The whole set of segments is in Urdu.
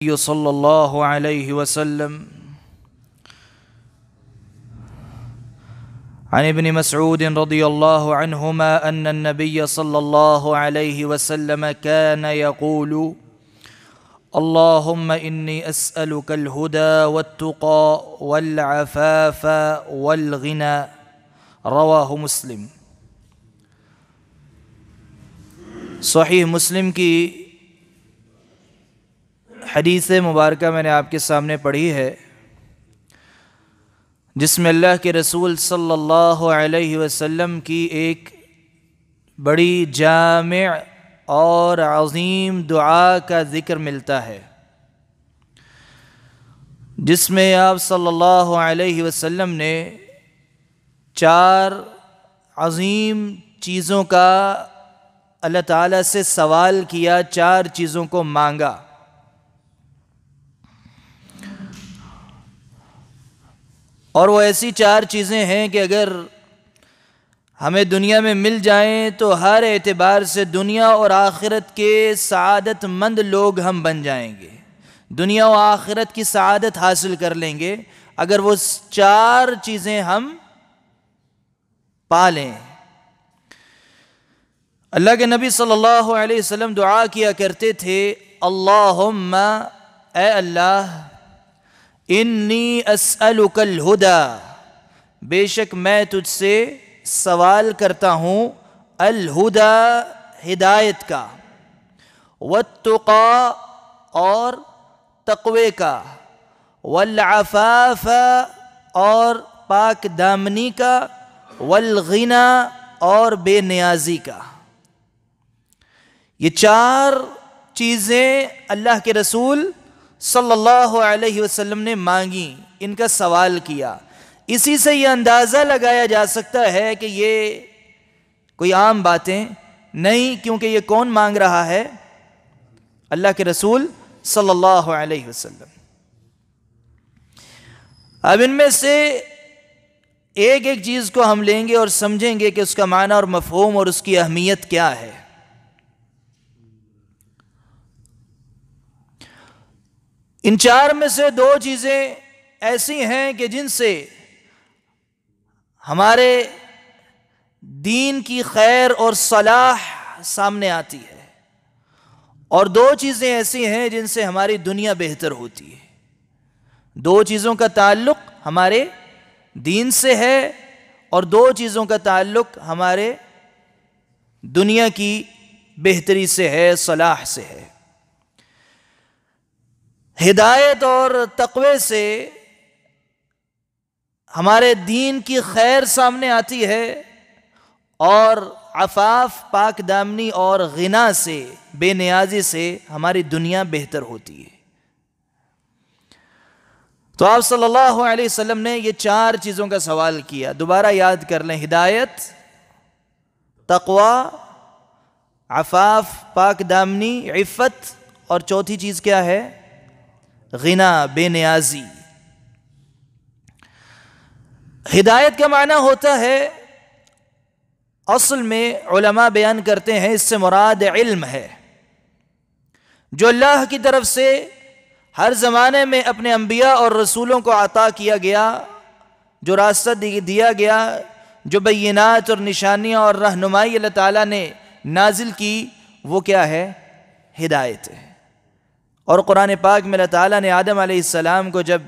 صلى الله عليه وسلم عن ابن مسعود رضي الله عنهما أن النبي صلى الله عليه وسلم كان يقول اللهم إني أسألك الهدى والتقى والعفاف والغنى رواہ مسلم۔ صحیح مسلم کی حدیث مبارکہ میں نے آپ کے سامنے پڑھی ہے، جس میں اللہ کے رسول صلی اللہ علیہ وسلم کی ایک بڑی جامع اور عظیم دعا کا ذکر ملتا ہے، جس میں آپ صلی اللہ علیہ وسلم نے 4 عظیم چیزوں کا اللہ تعالیٰ سے سوال کیا، 4 چیزوں کو مانگا۔ اور وہ ایسی 4 چیزیں ہیں کہ اگر ہمیں دنیا میں مل جائیں تو ہر اعتبار سے دنیا اور آخرت کے سعادت مند لوگ ہم بن جائیں گے، دنیا و آخرت کی سعادت حاصل کر لیں گے اگر وہ 4 چیزیں ہم پا لیں۔ اللہ کے نبی صلی اللہ علیہ وسلم دعا کیا کرتے تھے، اللہم اے اللہ، انی اسألک الہدی، بے شک میں تجھ سے سوال کرتا ہوں الہدی، ہدایت کا، والتقی، اور تقوی کا، والعفاف، اور پاک دامنی کا، والغنی، اور بے نیازی کا۔ یہ 4 چیزیں اللہ کے رسول صلی اللہ علیہ وسلم نے مانگی، ان کا سوال کیا۔ اسی سے یہ اندازہ لگایا جا سکتا ہے کہ یہ کوئی عام باتیں نہیں، کیونکہ یہ کون مانگ رہا ہے؟ اللہ کے رسول صلی اللہ علیہ وسلم۔ اب ان میں سے ایک ایک چیز کو ہم لیں گے اور سمجھیں گے کہ اس کا معنی اور مفہوم اور اس کی اہمیت کیا ہے۔ ان 4 میں سے 2 چیزیں ایسی ہیں کہ جن سے ہمارے دین کی خیر اور صلاح سامنے آتی ہے، اور 2 چیزیں ایسی ہیں جن سے ہماری دنیا بہتر ہوتی ہے۔ 2 چیزوں کا تعلق ہمارے دین سے ہے اور 2 چیزوں کا تعلق ہمارے دنیا کی بہتری سے ہے، صلاح سے ہے۔ ہدایت اور تقوی سے ہمارے دین کی خیر سامنے آتی ہے، اور عفاف، پاک دامنی اور غنا سے، بے نیازی سے ہماری دنیا بہتر ہوتی ہے۔ تو آپ صلی اللہ علیہ وسلم نے یہ 4 چیزوں کا سوال کیا، دوبارہ یاد کر لیں، ہدایت، تقوی، عفاف، پاک دامنی، عفت، اور چوتھی چیز کیا ہے؟ غنا، بے نیازی۔ ہدایت کا معنی ہوتا ہے، اصل میں علماء بیان کرتے ہیں، اس سے مراد علم ہے، جو اللہ کی طرف سے ہر زمانے میں اپنے انبیاء اور رسولوں کو عطا کیا گیا، جو راستہ دیا گیا، جو بینات اور نشانیاں اور رہنمائی اللہ تعالیٰ نے نازل کی، وہ کیا ہے؟ ہدایت ہے۔ اور قرآن پاک میں اللہ تعالیٰ نے آدم علیہ السلام کو جب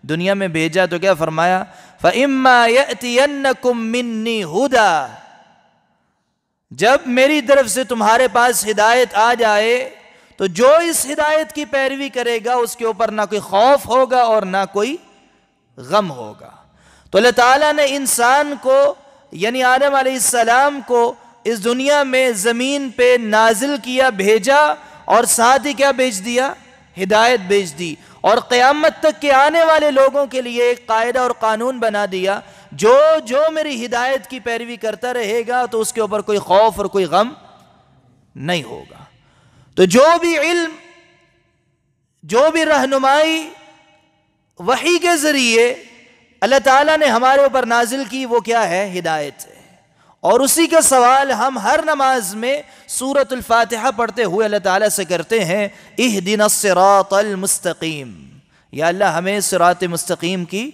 دنیا میں بھیجا تو کیا فرمایا؟ فَإِمَّا يَأْتِيَنَّكُم مِّنِّي هُدًى، جب میری طرف سے تمہارے پاس ہدایت آ جائے تو جو اس ہدایت کی پیروی کرے گا اس کے اوپر نہ کوئی خوف ہوگا اور نہ کوئی غم ہوگا۔ تو اللہ تعالیٰ نے انسان کو، یعنی آدم علیہ السلام کو، اس دنیا میں زمین پہ نازل کیا، بھیجا، اور ساتھ ہی کیا بھیج دیا؟ ہدایت بھیج دی، اور قیامت تک کے آنے والے لوگوں کے لیے ایک قاعدہ اور قانون بنا دیا، جو میری ہدایت کی پیروی کرتا رہے گا تو اس کے اوپر کوئی خوف اور کوئی غم نہیں ہوگا۔ تو جو بھی علم، جو بھی رہنمائی وحی کے ذریعے اللہ تعالیٰ نے ہمارے اوپر نازل کی، وہ کیا ہے؟ ہدایت ہے۔ اور اسی کا سوال ہم ہر نماز میں سورۃ الفاتحہ پڑھتے ہوئے اللہ تعالیٰ سے کرتے ہیں، اہدنا الصراط المستقیم، یا اللہ ہمیں صراط مستقیم کی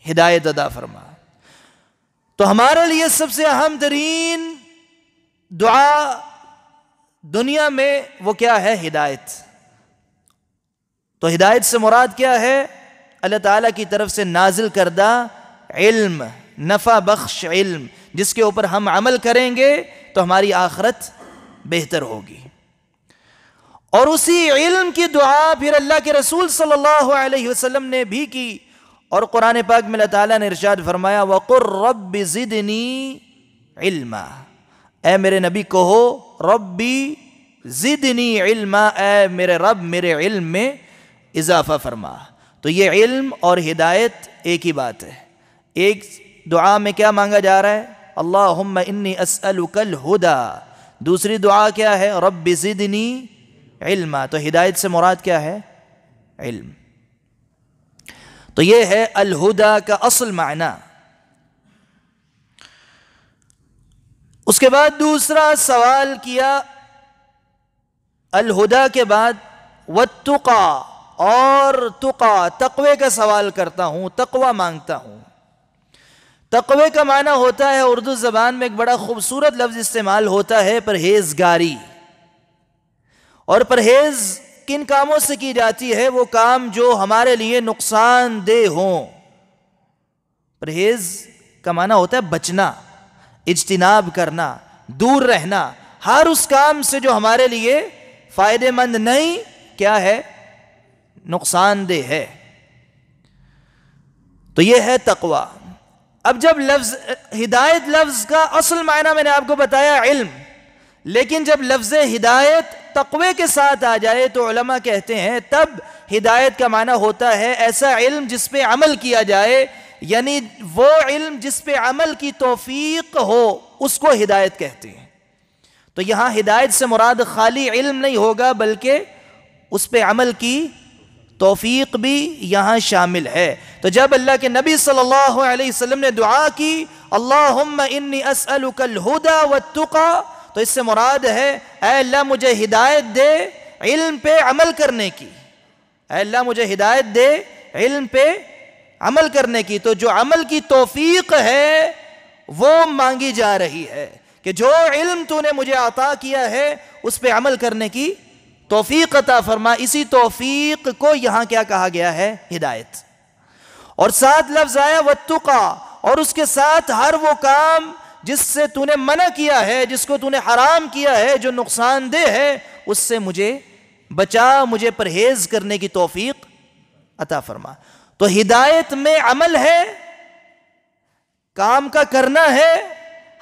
ہدایت عطا فرما۔ تو ہمارے لیے سب سے اہم ترین دعا دنیا میں وہ کیا ہے؟ ہدایت۔ تو ہدایت سے مراد کیا ہے؟ اللہ تعالیٰ کی طرف سے نازل کردہ علم، نفع بخش علم، جس کے اوپر ہم عمل کریں گے تو ہماری آخرت بہتر ہوگی۔ اور اسی علم کی دعا پھر اللہ کے رسول صلی اللہ علیہ وسلم نے بھی کی، اور قرآن پاک میں اللہ تعالیٰ نے ارشاد فرمایا وَقُلْ رَبِّ زِدْنِي عِلْمًا، اے میرے نبی کہو ربی زدنی علما، اے میرے رب میرے علم میں اضافہ فرما۔ تو یہ علم اور ہدایت ایک ہی بات ہے۔ ایک دعا میں کیا مانگا جا رہا ہے؟ اللہم انی اسألک الہدی، دوسری دعا کیا ہے؟ رب زدنی علما۔ تو ہدایت سے مراد کیا ہے؟ علم۔ تو یہ ہے الہدی کا اصل معنی۔ اس کے بعد دوسرا سوال کیا الہدی کے بعد، والتقی، اور تقوی کا سوال کرتا ہوں، تقوی مانگتا ہوں۔ تقوی کا معنی ہوتا ہے، اردو زبان میں ایک بڑا خوبصورت لفظ استعمال ہوتا ہے، پرہیزگاری۔ اور پرہیز کن کاموں سے کی جاتی ہے؟ وہ کام جو ہمارے لیے نقصان دہ ہوں۔ پرہیز کا معنی ہوتا ہے بچنا، اجتناب کرنا، دور رہنا، ہر اس کام سے جو ہمارے لیے فائدہ مند نہیں، کیا ہے؟ نقصان دہ ہے۔ تو یہ ہے تقوی۔ اب جب لفظ ہدایت، لفظ کا اصل معنی میں نے آپ کو بتایا علم، لیکن جب لفظ ہدایت تقوی کے ساتھ آ جائے تو علماء کہتے ہیں تب ہدایت کا معنی ہوتا ہے ایسا علم جس پہ عمل کیا جائے، یعنی وہ علم جس پہ عمل کی توفیق ہو، اس کو ہدایت کہتے ہیں۔ تو یہاں ہدایت سے مراد خالی علم نہیں ہوگا، بلکہ اس پہ عمل کی توفیق بھی یہاں شامل ہے۔ تو جب اللہ کے نبی صلی اللہ علیہ وسلم نے دعا کی اللہم انی اسألک الہدی والتقی، تو اس سے مراد ہے اے اللہ مجھے ہدایت دے علم پہ عمل کرنے کی، اے اللہ مجھے ہدایت دے علم پہ عمل کرنے کی۔ تو جو عمل کی توفیق ہے وہ مانگی جا رہی ہے کہ جو علم تو نے مجھے عطا کیا ہے اس پہ عمل کرنے کی توفیق عطا فرما۔ اسی توفیق کو یہاں کیا کہا گیا ہے؟ ہدایت۔ اور ساتھ لفظ آیا والتقی، اور اس کے ساتھ ہر وہ کام جس سے تو نے منع کیا ہے، جس کو تو نے حرام کیا ہے، جو نقصان دہ ہے، اس سے مجھے بچا، مجھے پرہیز کرنے کی توفیق عطا فرما۔ تو ہدایت میں عمل ہے، کام کا کرنا ہے،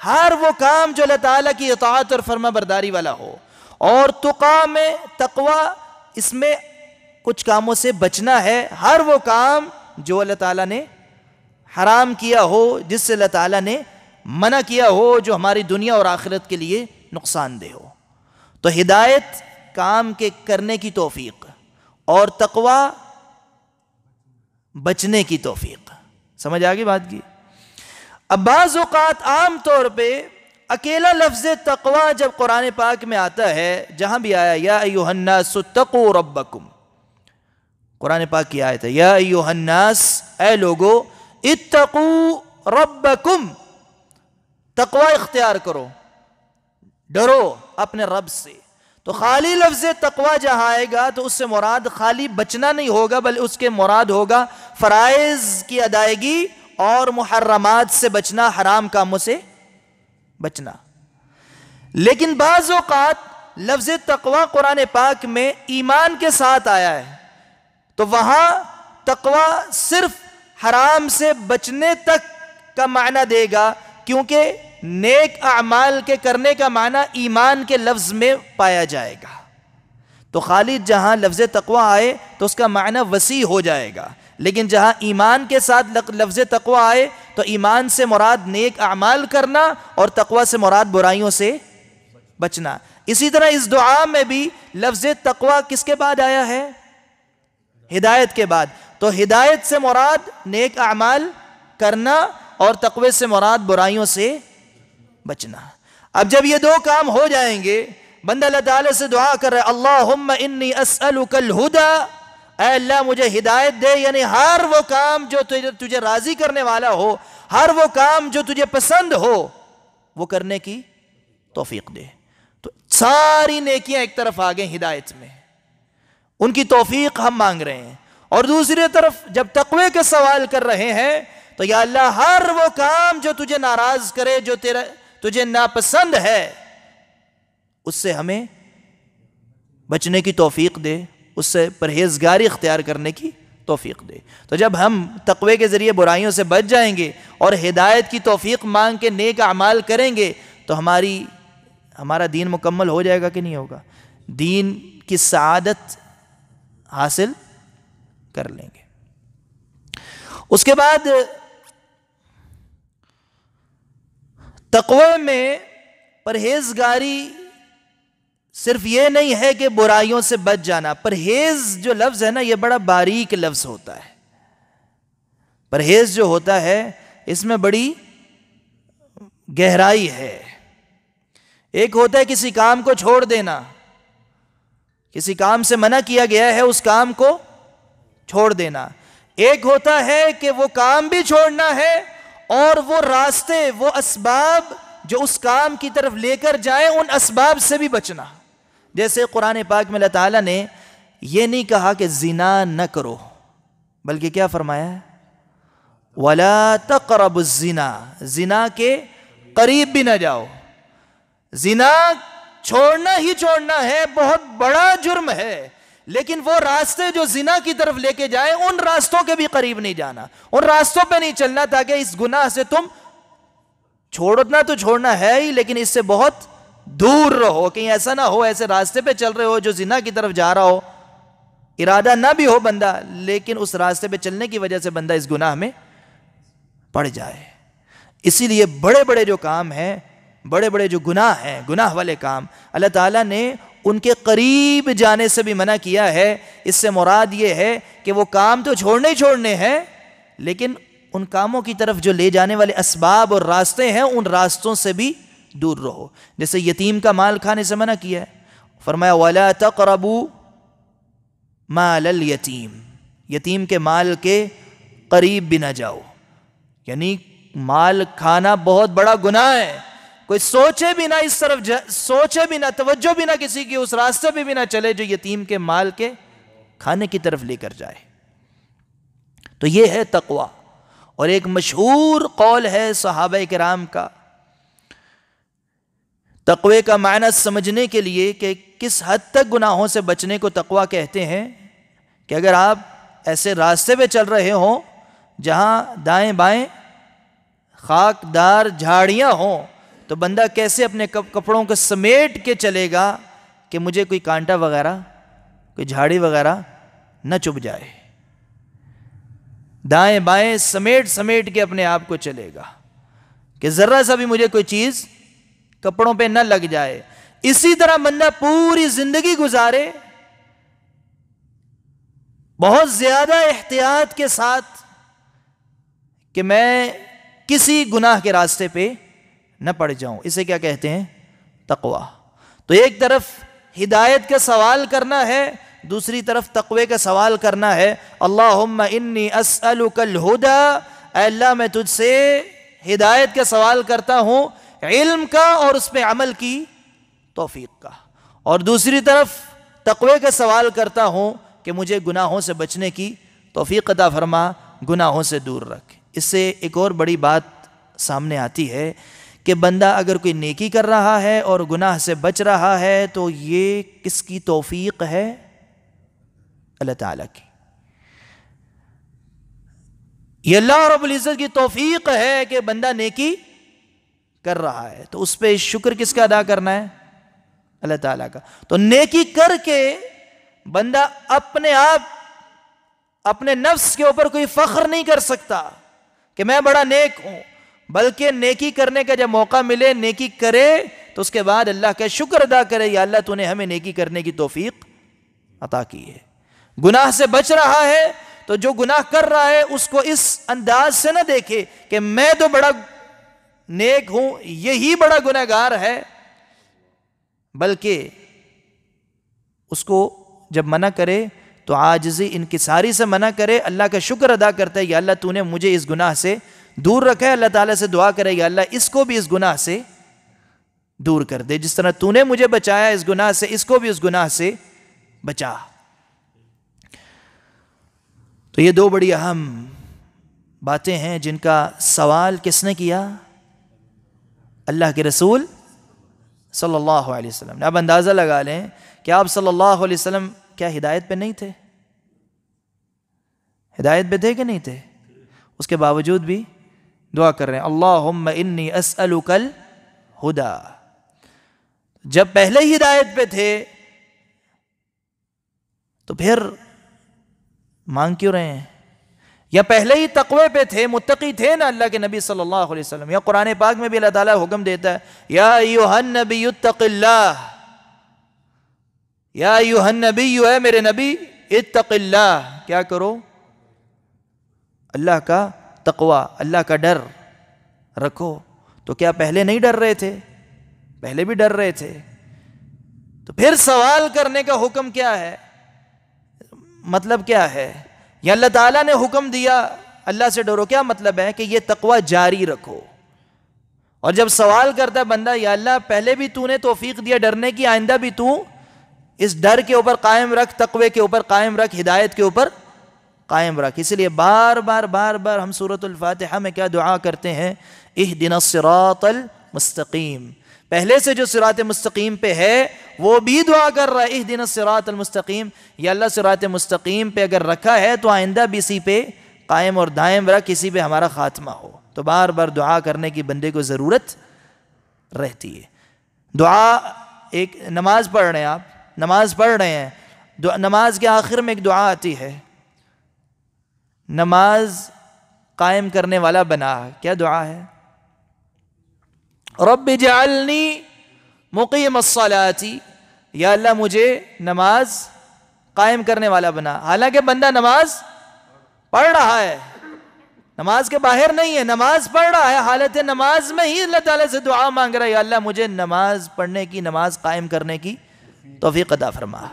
ہر وہ کام جو اللہ تعالیٰ کی اطاعت اور فرما برداری والا ہو۔ اور تقی میں، تقوی، اس میں کچھ کاموں سے بچنا ہے، ہر وہ کام جو اللہ تعالیٰ نے حرام کیا ہو، جس سے اللہ تعالیٰ نے منع کیا ہو، جو ہماری دنیا اور آخرت کے لیے نقصان دہ ہو۔ تو ہدایت کام کے کرنے کی توفیق، اور تقوی بچنے کی توفیق۔ سمجھ آگئی بات کی؟ اب بعض اوقات عام طور پہ اکیلا لفظ تقوی جب قرآن پاک میں آتا ہے، جہاں بھی آیا یا ایھا الناس اتقوا ربکم، قرآن پاک کی آیت ہے یا ایھا الناس، اے لوگو، اتقوا ربکم، تقوی اختیار کرو، ڈرو اپنے رب سے۔ تو خالی لفظ تقوی جہاں آئے گا تو اس سے مراد خالی بچنا نہیں ہوگا، بلکہ اس کے مراد ہوگا فرائض کی ادائیگی اور محرمات سے بچنا، حرام کاموں سے بچنا۔ لیکن بعض اوقات لفظ تقوی قرآن پاک میں ایمان کے ساتھ آیا ہے، تو وہاں تقوی صرف حرام سے بچنے تک کا معنی دے گا، کیونکہ نیک اعمال کے کرنے کا معنی ایمان کے لفظ میں پایا جائے گا۔ تو خالی جہاں لفظ تقوی آئے تو اس کا معنی وسیع ہو جائے گا، لیکن جہاں ایمان کے ساتھ لفظ تقوی آئے تو ایمان سے مراد نیک اعمال کرنا، اور تقوی سے مراد برائیوں سے بچنا۔ اسی طرح اس دعا میں بھی لفظ تقوی کس کے بعد آیا ہے؟ ہدایت کے بعد۔ تو ہدایت سے مراد نیک اعمال کرنا، اور تقوی سے مراد برائیوں سے بچنا. اب جب یہ دو کام ہو جائیں گے, بندہ اللہ تعالیٰ سے دعا کر رہا ہے اللہم انی اسألک الہدی, اے اللہ مجھے ہدایت دے, یعنی ہر وہ کام جو تجھے راضی کرنے والا ہو, ہر وہ کام جو تجھے پسند ہو, وہ کرنے کی توفیق دے. تو ساری نیکیاں ایک طرف آ گئیں ہدایت میں, ان کی توفیق ہم مانگ رہے ہیں. اور دوسری طرف جب تقوی کے سوال کر رہے ہیں تو یا اللہ ہر وہ کام جو تجھے ناراض کرے, جو تجھے ناپسند ہے, اس سے ہمیں بچنے کی توفیق دے, اس سے پرہیزگاری اختیار کرنے کی توفیق دے. تو جب ہم تقوی کے ذریعے برائیوں سے بچ جائیں گے اور ہدایت کی توفیق مانگ کے نیک اعمال کریں گے تو ہمارا دین مکمل ہو جائے گا کہ نہیں ہوگا, دین کی سعادت حاصل کر لیں گے. اس کے بعد تقوی میں پرہیزگاری صرف یہ نہیں ہے کہ برائیوں سے بچ جانا. پرہیز جو لفظ ہے نا, یہ بڑا باریک لفظ ہوتا ہے. پرہیز جو ہوتا ہے اس میں بڑی گہرائی ہے. ایک ہوتا ہے کسی کام کو چھوڑ دینا, کسی کام سے منع کیا گیا ہے اس کام کو چھوڑ دینا. ایک ہوتا ہے کہ وہ کام بھی چھوڑنا ہے اور وہ راستے, وہ اسباب جو اس کام کی طرف لے کر جائیں, ان اسباب سے بھی بچنا. جیسے قرآن پاک میں اللہ تعالیٰ نے یہ نہیں کہا کہ زنا نہ کرو, بلکہ کیا فرمایا ہے, وَلَا تَقْرَبُوا الزِّنَا, زنا کے قریب بھی نہ جاؤ. زنا چھوڑنا ہی چھوڑنا ہے, بہت بڑا جرم ہے, لیکن وہ راستے جو زنا کی طرف لے کے جائیں ان راستوں کے بھی قریب نہیں جانا, ان راستوں پہ نہیں چلنا, تاکہ اس گناہ سے تم چھوڑنا تو چھوڑنا ہے ہی, لیکن اس سے بہت دور رہو. کہیں ایسا نہ ہو ایسے راستے پہ چل رہے ہو جو زنا کی طرف جا رہا ہو, ارادہ نہ بھی ہو بندہ, لیکن اس راستے پہ چلنے کی وجہ سے بندہ اس گناہ میں پڑ جائے. اسی لیے بڑے بڑے جو کام ہیں, بڑے بڑے جو گناہ ہیں, گناہ والے کام, اللہ تعالیٰ نے ان کے قریب جانے سے بھی منع کیا ہے. اس سے مراد یہ ہے کہ وہ کام تو چھوڑنے ہی چھوڑنے ہیں, لیکن ان کاموں کی طرف جو لے جانے والے اسباب اور راستے ہیں ان راستوں سے بھی دور رہو. جیسے یتیم کا مال کھانے سے منع کیا ہے, فرمایا وَلَا تَقْرَبُوا مَالَ الْيَتِيمِ, یتیم کے مال کے قریب بھی نہ جاؤ. یعنی مال کھانا بہت بڑا گناہ ہے, کوئی سوچے بھی نہ اس طرف سوچے بھی نہ, توجہ بھی نہ کسی کی, اس راستے پہ بھی نہ چلے جو یتیم کے مال کے کھانے کی طرف لے کر جائے. تو یہ ہے تقوی. اور ایک مشہور قول ہے صحابہ کرام کا تقوی کا معنی سمجھنے کے لیے کہ کس حد تک گناہوں سے بچنے کو تقوی کہتے ہیں, کہ اگر آپ ایسے راستے پہ چل رہے ہوں جہاں دائیں بائیں خاکدار جھاڑیاں ہوں, تو بندہ کیسے اپنے کپڑوں کو سمیٹ کے چلے گا کہ مجھے کوئی کانٹا وغیرہ, کوئی جھاڑی وغیرہ نہ چبھ جائے. دائیں بائیں سمیٹ کے اپنے آپ کو چلے گا کہ ذرا سا بھی مجھے کوئی چیز کپڑوں پہ نہ لگ جائے. اسی طرح بندہ پوری زندگی گزارے بہت زیادہ احتیاط کے ساتھ کہ میں کسی گناہ کے راستے پہ نہ پڑ جاؤں. اسے کیا کہتے ہیں؟ تقوی. تو ایک طرف ہدایت کا سوال کرنا ہے, دوسری طرف تقوی کا سوال کرنا ہے. اللہم انی اسألک الہدی, اے اللہ میں تجھ سے ہدایت کا سوال کرتا ہوں, علم کا اور اس پہ عمل کی توفیق کا. اور دوسری طرف تقوی کا سوال کرتا ہوں کہ مجھے گناہوں سے بچنے کی توفیق عطا فرما, گناہوں سے دور رکھ. اس سے ایک اور بڑی بات سامنے آتی ہے کہ بندہ اگر کوئی نیکی کر رہا ہے اور گناہ سے بچ رہا ہے تو یہ کس کی توفیق ہے؟ اللہ تعالیٰ کی. یہ اللہ رب العزت کی توفیق ہے کہ بندہ نیکی کر رہا ہے, تو اس پہ شکر کس کا ادا کرنا ہے؟ اللہ تعالیٰ کا. تو نیکی کر کے بندہ اپنے آپ اپنے نفس کے اوپر کوئی فخر نہیں کر سکتا کہ میں بڑا نیک ہوں, بلکہ نیکی کرنے کا جب موقع ملے نیکی کرے تو اس کے بعد اللہ کا شکر ادا کرے, یا اللہ تو نے ہمیں نیکی کرنے کی توفیق عطا کی ہے. گناہ سے بچ رہا ہے تو جو گناہ کر رہا ہے اس کو اس انداز سے نہ دیکھے کہ میں تو بڑا نیک ہوں یہی بڑا گنہگار ہے، بلکہ اس کو جب منع کرے تو عاجزی انکساری سے منع کرے، اللہ کا شکر ادا کرتا ہے یا اللہ تو نے مجھے اس گناہ سے دور رکھا ہے، اللہ تعالیٰ سے دعا کرے یا اللہ اس کو بھی اس گناہ سے دور کر دے، جس طرح تو نے مجھے بچایا اس گناہ سے، اس کو بھی اس گناہ سے بچا۔ تو یہ دو بڑی اہم باتیں ہیں جن کا سوال کس نے کیا؟ اللہ کے رسول صلی اللہ علیہ وسلم نے۔ اب اندازہ لگا لیں کہ آپ صلی اللہ علیہ وسلم کیا ہدایت پہ نہیں تھے؟ ہدایت پہ تھے کہ نہیں تھے؟ اس کے باوجود بھی دعا کر رہے ہیں اللہم انی اسألک الہدی۔ جب پہلے ہدایت پہ تھے تو پھر مانگ کیوں رہے ہیں؟ یا پہلے ہی تقوی پہ تھے، متقی تھے نا اللہ کے نبی صلی اللہ علیہ وسلم؟ یا قرآن پاک میں بھی اللہ تعالیٰ حکم دیتا ہے یا ایھا النبی اتق اللہ، یا ایھا النبی، اے میرے نبی، اتق اللہ، کیا کرو؟ اللہ کا تقوی، اللہ کا ڈر رکھو۔ تو کیا پہلے نہیں ڈر رہے تھے؟ پہلے بھی ڈر رہے تھے۔ تو پھر سوال کرنے کا حکم کیا ہے؟ مطلب کیا ہے؟ یا اللہ تعالیٰ نے حکم دیا اللہ سے ڈرو، کیا مطلب ہے؟ کہ یہ تقوی جاری رکھو۔ اور جب سوال کرتا ہے بندہ یا اللہ پہلے بھی تو نے توفیق دیا ڈرنے کی، آئندہ بھی تو اس ڈر کے اوپر قائم رکھ، تقوی کے اوپر قائم رکھ، ہدایت کے اوپر قائم رکھ۔ اس لیے بار بار ہم سورۃ الفاتحہ میں کیا دعا کرتے ہیں؟ اہدنا الصراط المستقیم۔ پہلے سے جو صراط مستقیم پہ ہے وہ بھی دعا کر رہا ہے اہدنا الصراط المستقیم، یا اللہ صراط مستقیم پہ اگر رکھا ہے تو آئندہ بھی اسی پہ قائم اور دائم رکھ، کسی پہ ہمارا خاتمہ ہو۔ تو بار بار دعا کرنے کی بندے کو ضرورت رہتی ہے۔ دعا ایک نماز پڑھ رہے ہیں، آپ نماز پڑھ رہے ہیں، نماز کے آخر میں ایک دعا آتی ہے، نماز قائم کرنے والا بنا۔ کیا دعا ہے؟ رب اجعلنی مقیم الصلاۃ، یا اللہ مجھے نماز قائم کرنے والا بنا۔ حالانکہ بندہ نماز پڑھ رہا ہے، نماز کے باہر نہیں ہے، نماز پڑھ رہا ہے، حالت نماز میں ہی اللہ تعالیٰ سے دعا مانگ رہا ہے یا اللہ مجھے نماز پڑھنے کی، نماز قائم کرنے کی توفیق عطا فرما۔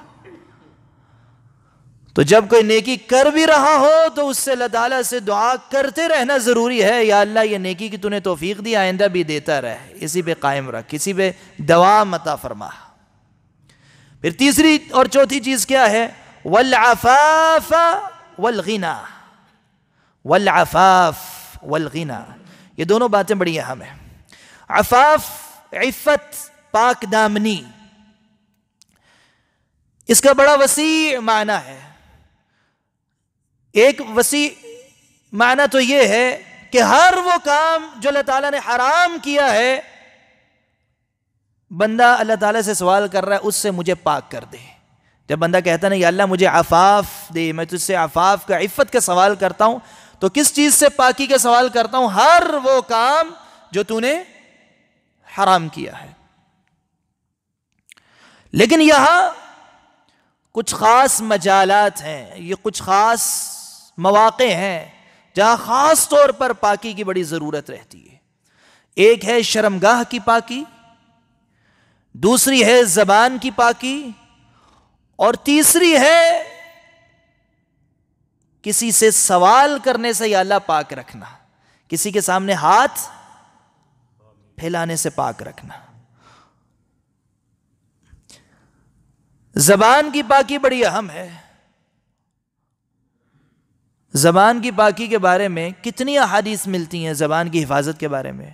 تو جب کوئی نیکی کر بھی رہا ہو تو اس سے اللہ تعالیٰ سے دعا کرتے رہنا ضروری ہے، یا اللہ یہ نیکی کی تو نے توفیق دی، آئندہ بھی دیتا رہ، اسی پہ قائم رکھ، اسی پہ دوام عطا فرما۔ پھر تیسری اور چوتھی چیز کیا ہے؟ والعفاف والغنی۔ والعفاف والغنی، یہ دونوں باتیں بڑی اہم ہیں۔ عفاف، عفت، پاک دامنی، اس کا بڑا وسیع معنی ہے۔ ایک وسیع معنی تو یہ ہے کہ ہر وہ کام جو اللہ تعالیٰ نے حرام کیا ہے، بندہ اللہ تعالیٰ سے سوال کر رہا ہے اس سے مجھے پاک کر دے۔ جب بندہ کہتا ہے یا اللہ مجھے عفاف دے، میں تجھ سے عفاف کا، عفت کا سوال کرتا ہوں، تو کس چیز سے پاکی کا سوال کرتا ہوں؟ ہر وہ کام جو تو نے حرام کیا ہے۔ لیکن یہاں کچھ خاص مجالات ہیں، یہ کچھ خاص مواقع ہیں جہاں خاص طور پر پاکی کی بڑی ضرورت رہتی ہے۔ ایک ہے شرمگاہ کی پاکی، دوسری ہے زبان کی پاکی، اور تیسری ہے کسی سے سوال کرنے سے یا اللہ پاک رکھنا، کسی کے سامنے ہاتھ پھیلانے سے پاک رکھنا۔ زبان کی پاکی بڑی اہم ہے۔ زبان کی پاکی کے بارے میں کتنی احادیث ملتی ہیں زبان کی حفاظت کے بارے میں،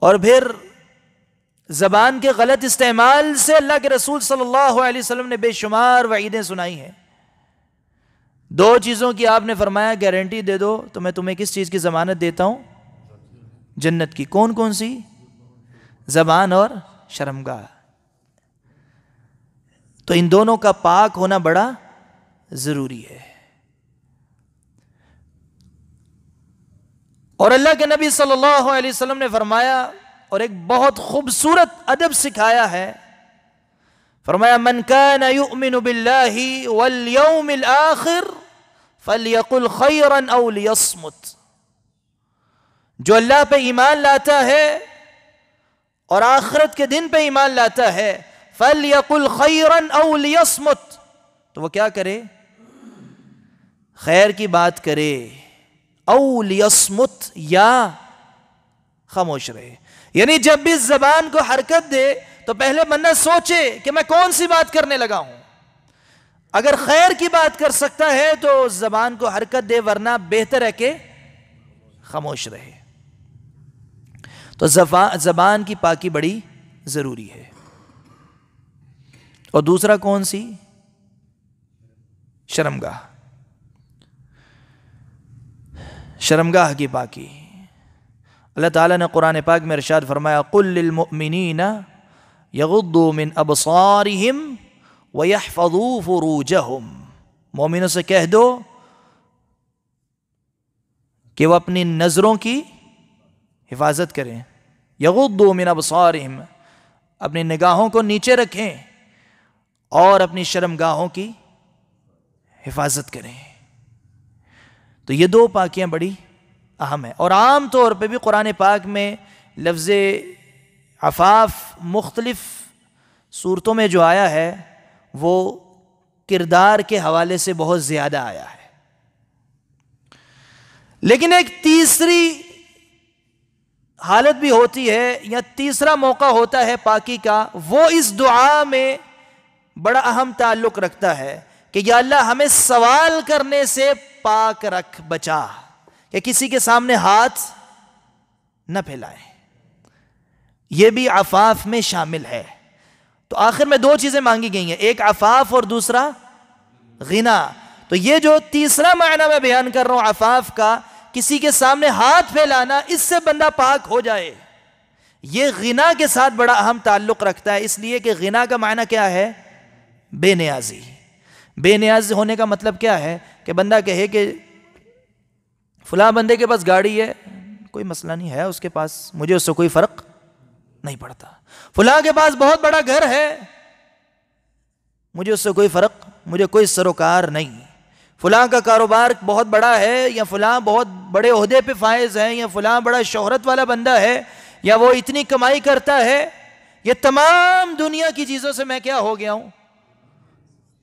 اور پھر زبان کے غلط استعمال سے اللہ کے رسول صلی اللہ علیہ وسلم نے بے شمار وعیدیں سنائی ہیں۔ دو چیزوں کی آپ نے فرمایا گارنٹی دے دو تو میں تمہیں کس چیز کی ضمانت دیتا ہوں؟ جنت کی۔ کون کون سی؟ زبان اور شرمگاہ۔ تو ان دونوں کا پاک ہونا بڑا ضروری ہے۔ اور اللہ کے نبی صلی اللہ علیہ وسلم نے فرمایا اور ایک بہت خوبصورت ادب سکھایا ہے، فرمایا من کان یؤمن باللہ والیوم الآخر فَلْيَقُلْ خَيْرًا أَوْ لِيَصْمُتْ. جو اللہ پہ ایمان لاتا ہے اور آخرت کے دن پہ ایمان لاتا ہے، فَلْيَقُلْ خَيْرًا أَوْ لِيَصْمُتْ، تو وہ کیا کرے؟ خیر کی بات کرے، او لیصمت، یا خاموش رہے. یعنی جب بھی زبان کو حرکت دے تو پہلے بندہ سوچے کہ میں کون سی بات کرنے لگا ہوں. اگر خیر کی بات کر سکتا ہے تو زبان کو حرکت دے، ورنہ بہتر ہے کہ خاموش رہے. تو زبان کی پاکی بڑی ضروری ہے. اور دوسرا کون سی؟ شرمگاہ. شرمگاہ کی پاکی. اللہ تعالیٰ نے قرآن پاک میں ارشاد فرمایا قُلْ لِلْمُؤْمِنِينَ يَغُضُّوا مِنْ أَبْصَارِهِمْ وَيَحْفَظُوا فُرُوجَهُمْ. مومنوں سے کہہ دو کہ وہ اپنی نظروں کی حفاظت کریں. يَغُضُّوا مِنْ أَبْصَارِهِمْ، اپنی نگاہوں کو نیچے رکھیں اور اپنی شرمگاہوں کی حفاظت کریں. تو یہ دو پاکیاں بڑی اہم ہیں. اور عام طور پہ بھی قرآن پاک میں لفظ عفاف مختلف صورتوں میں جو آیا ہے وہ کردار کے حوالے سے بہت زیادہ آیا ہے. لیکن ایک تیسری حالت بھی ہوتی ہے یا تیسرا موقع ہوتا ہے پاکی کا، وہ اس دعا میں بڑا اہم تعلق رکھتا ہے کہ یا اللہ ہمیں سوال کرنے سے پاک رکھ، بچا، کہ کسی کے سامنے ہاتھ نہ پھیلائیں. یہ بھی عفاف میں شامل ہے. تو آخر میں دو چیزیں مانگی گئی ہیں، ایک عفاف اور دوسرا غنا. تو یہ جو تیسرا معنی میں بیان کر رہا ہوں عفاف کا، کسی کے سامنے ہاتھ پھیلانا، اس سے بندہ پاک ہو جائے، یہ غنا کے ساتھ بڑا اہم تعلق رکھتا ہے. اس لیے کہ غنا کا معنی کیا ہے؟ بے نیازی. بے نیاز ہونے کا مطلب کیا ہے؟ کہ بندہ کہے کہ فلاں بندے کے پاس گاڑی ہے، کوئی مسئلہ نہیں ہے اس کے پاس، مجھے اس سے کوئی فرق نہیں پڑتا. فلاں کے پاس بہت بڑا گھر ہے، مجھے اس سے کوئی فرق، مجھے کوئی سروکار نہیں. فلاں کا کاروبار بہت بڑا ہے، یا فلاں بہت بڑے عہدے پہ فائز ہے، یا فلاں بڑا شہرت والا بندہ ہے، یا وہ اتنی کمائی کرتا ہے. یہ تمام دنیا کی چیزوں سے میں کیا ہو گیا ہوں؟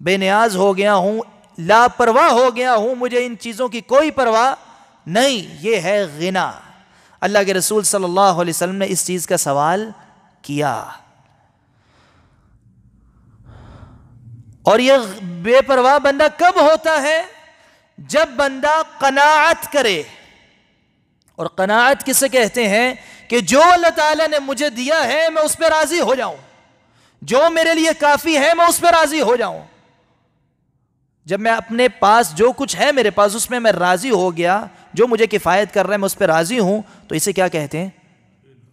بے نیاز ہو گیا ہوں، لاپرواہ ہو گیا ہوں، مجھے ان چیزوں کی کوئی پرواہ نہیں. یہ ہے غنا. اللہ کے رسول صلی اللہ علیہ وسلم نے اس چیز کا سوال کیا. اور یہ بے پرواہ بندہ کب ہوتا ہے؟ جب بندہ قناعت کرے. اور قناعت کسے کہتے ہیں؟ کہ جو اللہ تعالیٰ نے مجھے دیا ہے میں اس پہ راضی ہو جاؤں، جو میرے لیے کافی ہے میں اس پہ راضی ہو جاؤں. جب میں اپنے پاس جو کچھ ہے میرے پاس اس میں میں راضی ہو گیا، جو مجھے کفایت کر رہا ہے میں اس پہ راضی ہوں، تو اسے کیا کہتے ہیں؟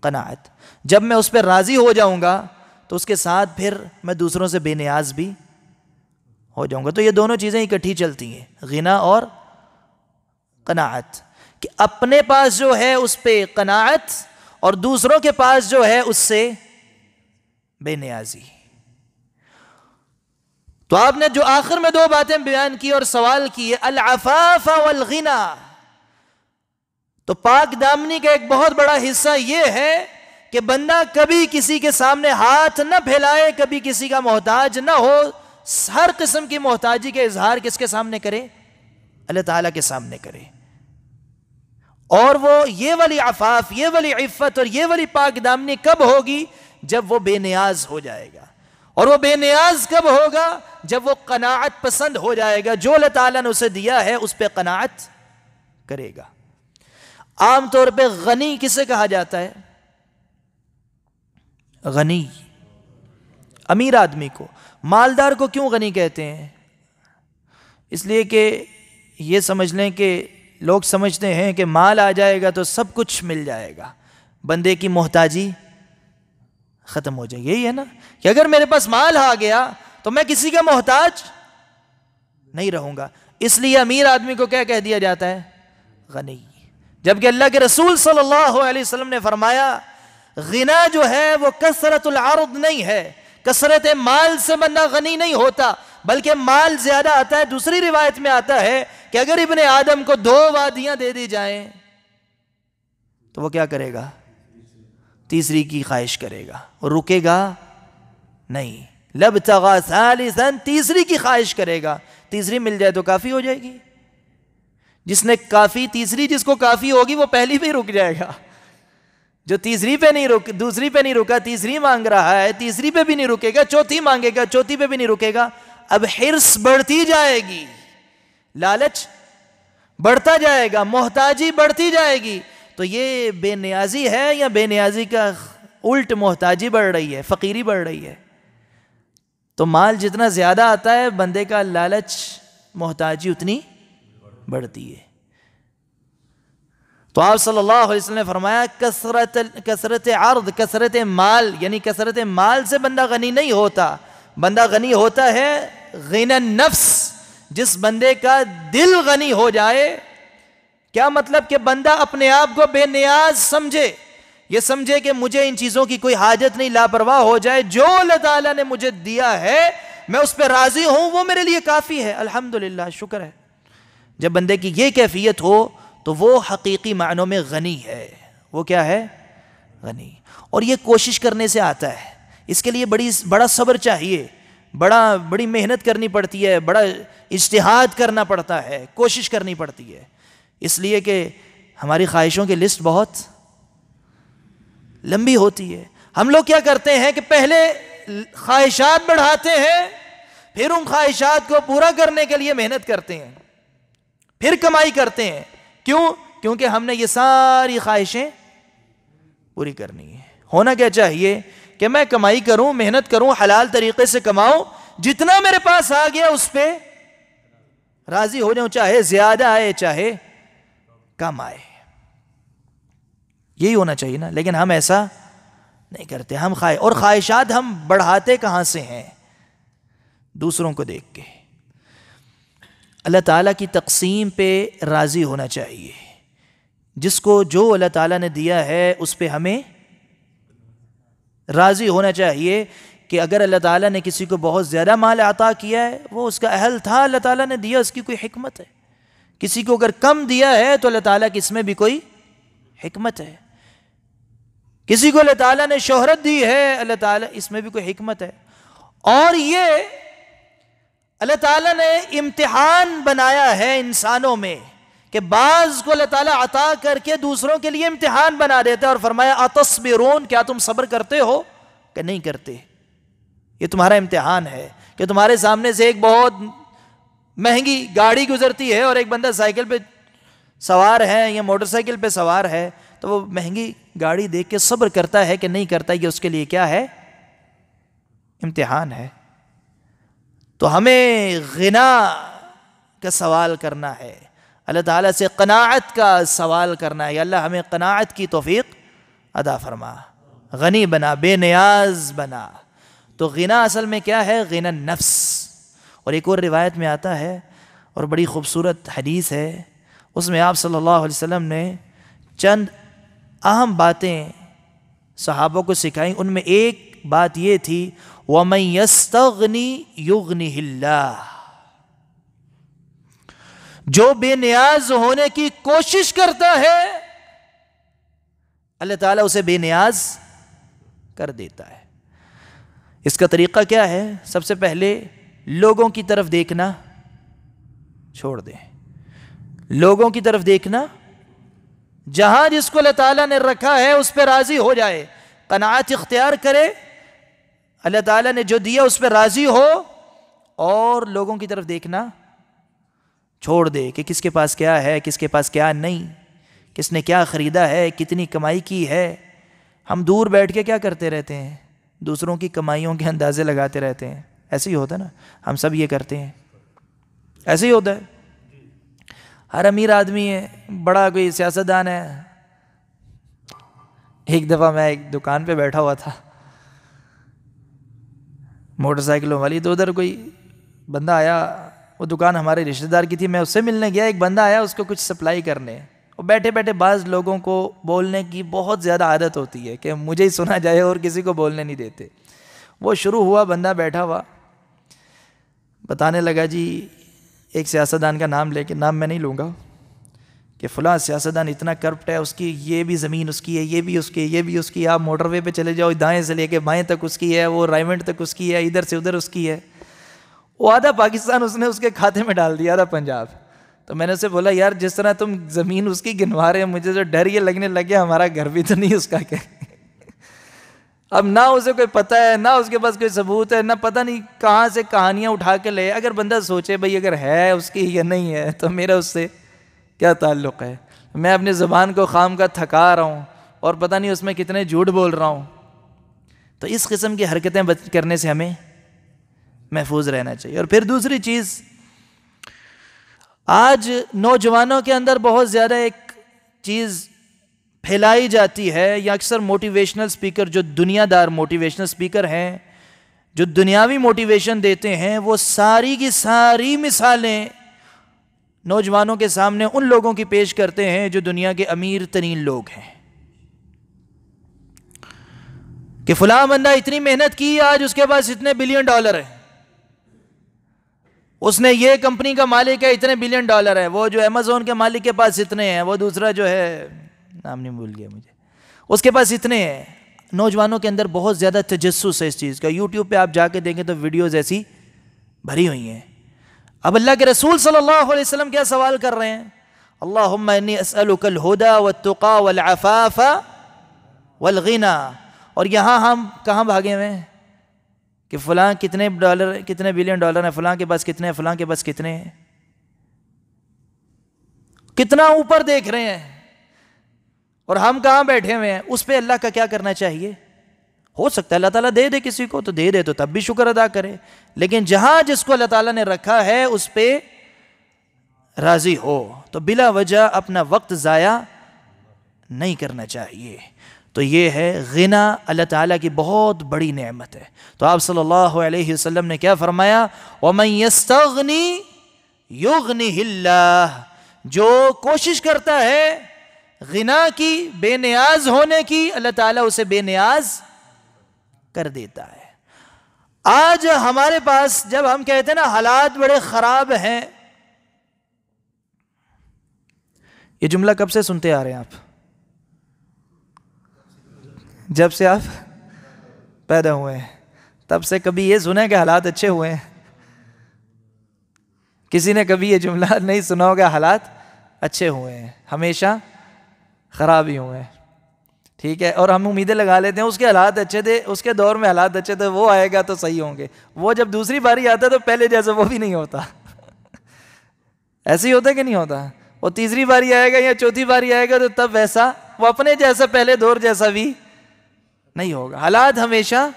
قناعت. جب میں اس پہ راضی ہو جاؤں گا تو اس کے ساتھ پھر میں دوسروں سے بے نیاز بھی ہو جاؤں گا. تو یہ دونوں چیزیں اکٹھی چلتی ہیں، غنا اور قناعت. کہ اپنے پاس جو ہے اس پہ قناعت، اور دوسروں کے پاس جو ہے اس سے بے نیازی. تو آپ نے جو آخر میں دو باتیں بیان کی اور سوال کی، العفاف والغنا. تو پاک دامنی کا ایک بہت بڑا حصہ یہ ہے کہ بندہ کبھی کسی کے سامنے ہاتھ نہ پھیلائے، کبھی کسی کا محتاج نہ ہو. ہر قسم کی محتاجی کا اظہار کس کے سامنے کرے؟ اللہ تعالیٰ کے سامنے کرے. اور وہ یہ والی عفاف، یہ والی عفت اور یہ والی پاک دامنی کب ہوگی؟ جب وہ بے نیاز ہو جائے گا. اور وہ بے نیاز کب ہوگا؟ جب وہ قناعت پسند ہو جائے گا، جو اللہ تعالیٰ نے اسے دیا ہے اس پہ قناعت کرے گا. عام طور پہ غنی کسے کہا جاتا ہے؟ غنی امیر آدمی کو. مالدار کو کیوں غنی کہتے ہیں؟ اس لیے کہ یہ سمجھ لیں کہ لوگ سمجھتے ہیں کہ مال آ جائے گا تو سب کچھ مل جائے گا، بندے کی محتاجی ختم ہو جائے. یہی ہے نا کہ اگر میرے پاس مال آ گیا تو میں کسی کا محتاج نہیں رہوں گا. اس لیے امیر آدمی کو کیا کہہ دیا جاتا ہے؟ غنی. جبکہ اللہ کے رسول صلی اللہ علیہ وسلم نے فرمایا غنا جو ہے وہ کثرت العرض نہیں ہے، کثرت مال سے بندہ غنی نہیں ہوتا، بلکہ مال زیادہ آتا ہے. دوسری روایت میں آتا ہے کہ اگر ابن آدم کو 2 وادیاں دے دی جائیں تو وہ کیا کرے گا؟ تیسری کی خواہش کرے گا اور رکے گا نہیں. لابتغى ثالثا، تیسری کی خواہش کرے گا. تیسری مل جائے تو کافی ہو جائے گی. جس نے کافی تیسری جس کو کافی ہوگی وہ پہلی پہ رک جائے گا. جو تیسری پہ نہیں رک دوسری پہ نہیں رکا، تیسری مانگ رہا ہے، تیسری پہ بھی نہیں رکے گا، چوتھی مانگے گا، چوتھی پہ بھی نہیں رکے گا. اب حرص بڑھتی جائے گی، لالچ بڑھتا جائے گا، محتاجی بڑھتی جائے گی. تو یہ بے نیازی ہے یا بے نیازی کا الٹ محتاجی بڑھ رہی ہے، فقیری بڑھ رہی ہے. تو مال جتنا زیادہ آتا ہے بندے کا لالچ، محتاجی اتنی بڑھتی ہے. تو آپ صلی اللہ علیہ وسلم نے فرمایا کثرت عرض، کثرت مال، یعنی کثرت مال سے بندہ غنی نہیں ہوتا. بندہ غنی ہوتا ہے غنی النفس، جس بندے کا دل غنی ہو جائے. کیا مطلب؟ کہ بندہ اپنے آپ کو بے نیاز سمجھے، یہ سمجھے کہ مجھے ان چیزوں کی کوئی حاجت نہیں، لاپرواہ ہو جائے. جو اللہ تعالیٰ نے مجھے دیا ہے میں اس پہ راضی ہوں، وہ میرے لیے کافی ہے، الحمدللہ، شکر ہے. جب بندے کی یہ کیفیت ہو تو وہ حقیقی معنوں میں غنی ہے. وہ کیا ہے؟ غنی. اور یہ کوشش کرنے سے آتا ہے. اس کے لیے بڑا صبر چاہیے، بڑی محنت کرنی پڑتی ہے، بڑا اجتہاد کرنا پڑتا ہے، کوشش کرنی پڑتی ہے. اس لیے کہ ہماری خواہشوں کی لسٹ بہت لمبی ہوتی ہے. ہم لوگ کیا کرتے ہیں کہ پہلے خواہشات بڑھاتے ہیں، پھر ان خواہشات کو پورا کرنے کے لیے محنت کرتے ہیں، پھر کمائی کرتے ہیں. کیوں؟ کیونکہ ہم نے یہ ساری خواہشیں پوری کرنی ہے. ہونا کیا چاہیے کہ میں کمائی کروں، محنت کروں، حلال طریقے سے کماؤں، جتنا میرے پاس آ گیا اس پہ راضی ہو جاؤں، چاہے زیادہ آئے چاہے کم آئے. یہی ہونا چاہیے نا. لیکن ہم ایسا نہیں کرتے. اور خواہشات ہم بڑھاتے کہاں سے ہیں؟ دوسروں کو دیکھ کے. اللہ تعالیٰ کی تقسیم پہ راضی ہونا چاہیے. جس کو جو اللہ تعالیٰ نے دیا ہے اس پہ ہمیں راضی ہونا چاہیے. کہ اگر اللہ تعالیٰ نے کسی کو بہت زیادہ مال عطا کیا ہے، وہ اس کا اہل تھا، اللہ تعالیٰ نے دیا، اس کی کوئی حکمت ہے. کسی کو اگر کم دیا ہے تو اللہ تعالیٰ کی اس میں بھی کوئی حکمت ہے. کسی کو اللہ تعالیٰ نے شہرت دی ہے، اللہ تعالیٰ اس میں بھی کوئی حکمت ہے. اور یہ اللہ تعالیٰ نے امتحان بنایا ہے انسانوں میں کہ بعض کو اللہ تعالیٰ عطا کر کے دوسروں کے لیے امتحان بنا دیتا ہے. اور فرمایا اتصبرون، کیا تم صبر کرتے ہو کہ نہیں کرتے؟ یہ تمہارا امتحان ہے کہ تمہارے سامنے سے ایک بہت مہنگی گاڑی گزرتی ہے اور ایک بندہ سائیکل پہ سوار ہے یا موٹر سائیکل پہ سوار ہے، تو وہ مہنگی گاڑی دیکھ کے صبر کرتا ہے کہ نہیں کرتا. یہ اس کے لیے کیا ہے؟ امتحان ہے. تو ہمیں غنا کا سوال کرنا ہے، اللہ تعالیٰ سے قناعت کا سوال کرنا ہے. یا اللہ ہمیں قناعت کی توفیق عطا فرما، غنی بنا، بے نیاز بنا. تو غنا اصل میں کیا ہے؟ غنا النفس. اور ایک اور روایت میں آتا ہے اور بڑی خوبصورت حدیث ہے، اس میں آپ صلی اللہ علیہ وسلم نے چند اہم باتیں صحابوں کو سکھائیں. ان میں ایک بات یہ تھی وَمَن يَسْتَغْنِ يُغْنِهِ اللَّهُ. جو بے نیاز ہونے کی کوشش کرتا ہے اللہ تعالیٰ اسے بے نیاز کر دیتا ہے. اس کا طریقہ کیا ہے؟ سب سے پہلے لوگوں کی طرف دیکھنا چھوڑ دیں. لوگوں کی طرف دیکھنا، جہاں جس کو اللہ تعالیٰ نے رکھا ہے اس پہ راضی ہو جائے، قناعت اختیار کرے، اللہ تعالیٰ نے جو دیا اس پہ راضی ہو، اور لوگوں کی طرف دیکھنا چھوڑ دے کہ کس کے پاس کیا ہے، کس کے پاس کیا نہیں، کس نے کیا خریدا ہے، کتنی کمائی کی ہے. ہم دور بیٹھ کے کیا کرتے رہتے ہیں؟ دوسروں کی کمائیوں کے اندازے لگاتے رہتے ہیں. ایسے ہی ہوتا ہے نا، ہم سب یہ کرتے ہیں، ایسے ہی ہوتا ہے. ہر امیر آدمی ہے، بڑا کوئی سیاستدان ہے. ایک دفعہ میں ایک دکان پہ بیٹھا ہوا تھا موٹر سائیکلوں والی، تو ادھر کوئی بندہ آیا، وہ دکان ہمارے رشتہ دار کی تھی، میں اس سے ملنے گیا. ایک بندہ آیا اس کو کچھ سپلائی کرنے، اور بیٹھے بیٹھے بعض لوگوں کو بولنے کی بہت زیادہ عادت ہوتی ہے کہ مجھے ہی سنا جائے اور کسی کو بولنے نہیں دیتے. وہ شروع ہوا، بندہ بیٹھا ہوا بتانے لگا جی ایک سیاستدان کا نام لے کے، نام میں نہیں لوں گا، کہ فلاں سیاستدان اتنا کرپٹ ہے، اس کی یہ بھی زمین اس کی ہے، یہ بھی اس کی ہے، یہ بھی اس کی ہے، آپ موٹر وے پہ چلے جاؤ، دائیں سے لے کے بائیں تک اس کی ہے، وہ رائمنڈ تک اس کی ہے، ادھر سے ادھر اس کی ہے، وہ آدھا پاکستان اس نے اس کے کھاتے میں ڈال دیا، آدھا پنجاب۔ تو میں نے اسے بولا یار جس طرح تم زمین اس کی گنوا رہے ہیں، مجھے جو ڈر یہ لگنے لگ گیا ہمارا گھر بھی تو نہیں اس کا کہ اب نہ اسے کوئی پتہ ہے، نہ اس کے پاس کوئی ثبوت ہے، نہ پتہ نہیں کہاں سے کہانیاں اٹھا کے لے۔ اگر بندہ سوچے بھئی اگر ہے اس کی یا نہیں ہے تو میرا اس سے کیا تعلق ہے؟ میں اپنی زبان کو خام کا تھکا رہا ہوں اور پتہ نہیں اس میں کتنے جھوٹ بول رہا ہوں۔ تو اس قسم کی حرکتیں کرنے سے ہمیں محفوظ رہنا چاہیے۔ اور پھر دوسری چیز، آج نوجوانوں کے اندر بہت زیادہ ایک چیز پھیلائی جاتی ہے، یا اکثر موٹیویشنل سپیکر جو دنیا دار موٹیویشنل سپیکر ہیں، جو دنیاوی موٹیویشن دیتے ہیں، وہ ساری کی ساری مثالیں نوجوانوں کے سامنے ان لوگوں کی پیش کرتے ہیں جو دنیا کے امیر ترین لوگ ہیں، کہ فلاں بندہ اتنی محنت کی، آج اس کے پاس اتنے بلین ڈالر ہیں، اس نے یہ کمپنی کا مالک ہے، اتنے بلین ڈالر ہے، وہ جو امیزون کے مالک کے پاس اتنے ہیں، وہ دوسرا جو ہے نام نہیں بھول گیا مجھے، اس کے پاس اتنے ہیں۔ نوجوانوں کے اندر بہت زیادہ تجسس ہے اس چیز کا، یوٹیوب پہ آپ جا کے دیکھیں تو ویڈیوز ایسی بھری ہوئی ہیں۔ اب اللہ کے رسول صلی اللہ علیہ وسلم کیا سوال کر رہے ہیں؟ اللہم انی اسألک الہدی والتقی والعفاف والغنی، اور یہاں ہم کہاں بھاگے ہوئے ہیں کہ فلاں کتنے ڈالر، کتنے بلین ڈالر ہیں، فلاں کے پاس کتنے ہیں، فلاں کے پاس کتنے ہیں، کتنا اوپر دیکھ رہے ہیں، اور ہم کہاں بیٹھے ہوئے ہیں۔ اس پہ اللہ کا کیا کرنا چاہیے؟ ہو سکتا ہے اللہ تعالیٰ دے دے کسی کو تو دے دے، تو تب بھی شکر ادا کرے، لیکن جہاں جس کو اللہ تعالیٰ نے رکھا ہے اس پہ راضی ہو، تو بلا وجہ اپنا وقت ضائع نہیں کرنا چاہیے۔ تو یہ ہے غنا، اللہ تعالیٰ کی بہت بڑی نعمت ہے۔ تو آپ صلی اللہ علیہ وسلم نے کیا فرمایا؟ وَمَن يَسْتَغْنِ يُغْنِهِ اللَّهُ، جو کوشش کرتا ہے غنا کی، بے نیاز ہونے کی، اللہ تعالیٰ اسے بے نیاز کر دیتا ہے۔ آج ہمارے پاس جب ہم کہتے ہیں نا حالات بڑے خراب ہیں، یہ جملہ کب سے سنتے آ رہے ہیں آپ؟ جب سے آپ پیدا ہوئے ہیں، تب سے کبھی یہ سنا ہے کہ حالات اچھے ہوئے ہیں؟ کسی نے کبھی یہ جملہ نہیں سنا ہوگا حالات اچھے ہوئے ہیں، ہمیشہ خراب ہی ہوئے ہیں، ٹھیک ہے؟ اور ہم امیدیں لگا لیتے ہیں اس کے حالات اچھے تھے، اس کے دور میں حالات اچھے تھے، وہ آئے گا تو صحیح ہوں گے۔ وہ جب دوسری باری آتا ہے تو پہلے جیسے وہ بھی نہیں ہوتا۔ ایسے ہی ہوتا ہے کہ نہیں ہوتا؟ وہ تیسری باری آئے گا یا چوتھی باری آئے گا تو تب ویسا وہ اپنے جیسا پہلے دور جیسا بھی نہیں ہوگا۔ حالات ہمیشہ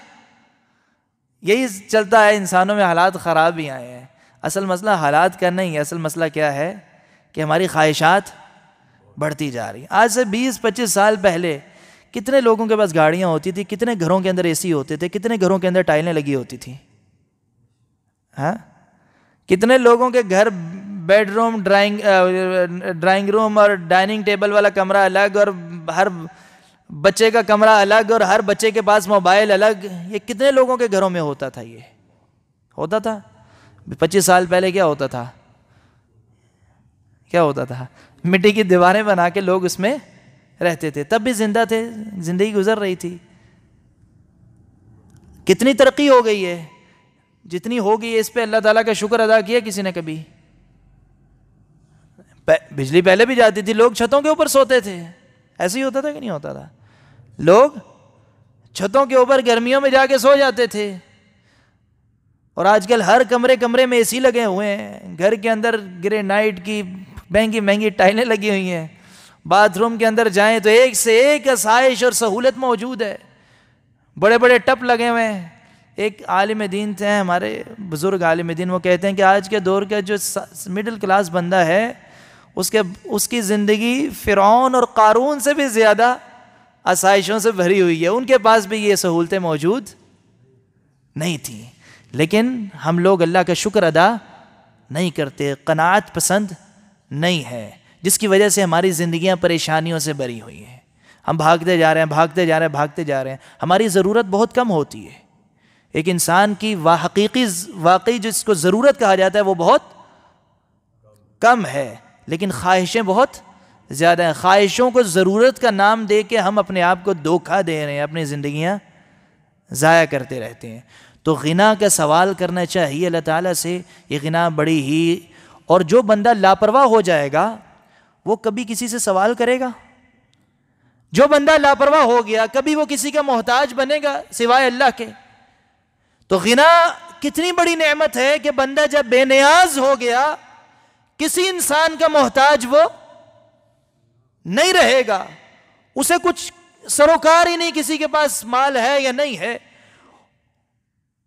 یہی چلتا ہے، انسانوں میں حالات خراب ہی آئے ہیں۔ اصل مسئلہ حالات کا نہیں ہے، اصل مسئلہ کیا ہے کہ ہماری خواہشات بڑھتی جا رہی ہیں۔ آج سے 20-25 سال پہلے کتنے لوگوں کے پاس گاڑیاں ہوتی تھی، کتنے گھروں کے اندر اے سی ہوتے تھے، کتنے گھروں کے اندر ٹائلیں لگی ہوتی تھیں، ہاں؟ کتنے لوگوں کے گھر بیڈ روم، ڈرائنگ روم اور ڈائننگ ٹیبل والا کمرہ الگ، اور ہر بچے کا کمرہ الگ، اور ہر بچے کے پاس موبائل الگ۔ یہ کتنے لوگوں کے گھروں میں ہوتا تھا؟ یہ ہوتا تھا 25 سال پہلے کیا ہوتا تھا؟ کیا ہوتا تھا؟ مٹی کی دیواریں بنا کے لوگ اس میں رہتے تھے، تب بھی زندہ تھے، زندگی گزر رہی تھی۔ کتنی ترقی ہو گئی ہے، جتنی ہو گئی ہے اس پہ اللہ تعالیٰ کا شکر ادا کیا کسی نے کبھی؟ بجلی پہلے بھی جاتی تھی، لوگ چھتوں کے اوپر سوتے تھے، ایسے ہی ہوتا تھا کہ نہیں ہوتا تھا؟ لوگ چھتوں کے اوپر گرمیوں میں جا کے سو جاتے تھے، اور آج کل ہر کمرے میں اے سی لگے ہوئے ہیں، گھر کے اندر گرینائٹ کی مہنگی ٹائلیں لگی ہوئی ہیں، باتھ روم کے اندر جائیں تو ایک سے ایک آسائش اور سہولت موجود ہے، بڑے بڑے ٹپ لگے ہوئے ہیں۔ ایک عالم دین تھے ہمارے بزرگ عالم دین، وہ کہتے ہیں کہ آج کے دور کا جو مڈل کلاس بندہ ہے اس کی زندگی فرعون اور قارون سے بھی زیادہ آسائشوں سے بھری ہوئی ہے، ان کے پاس بھی یہ سہولتیں موجود نہیں تھیں، لیکن ہم لوگ اللہ کا شکر ادا نہیں کرتے، قناعت پسند نہیں ہے، جس کی وجہ سے ہماری زندگیاں پریشانیوں سے بھری ہوئی ہیں۔ ہم بھاگتے جا رہے ہیں، ہماری ضرورت بہت کم ہوتی ہے۔ ایک انسان کی واقعی جس کو ضرورت کہا جاتا ہے وہ بہت کم ہے لیکن خواہشیں بہت زیادہ ہیں. خواہشوں کو ضرورت کا نام دے کے ہم اپنے آپ کو دھوکہ دے رہے ہیں, اپنی زندگیاں ضائع کرتے رہتے ہیں. تو غنا کا سوال کرنا چاہیے اللہ تعالیٰ سے. یہ غنا بڑی ہی, اور جو بندہ لاپرواہ ہو جائے گا وہ کبھی کسی سے سوال کرے گا؟ جو بندہ لاپرواہ ہو گیا کبھی وہ کسی کا محتاج بنے گا سوائے اللہ کے؟ تو غنا کتنی بڑی نعمت ہے کہ بندہ جب بے نیاز ہو گیا کسی انسان کا محتاج وہ نہیں رہے گا. اسے کچھ سروکار ہی نہیں کسی کے پاس مال ہے یا نہیں ہے.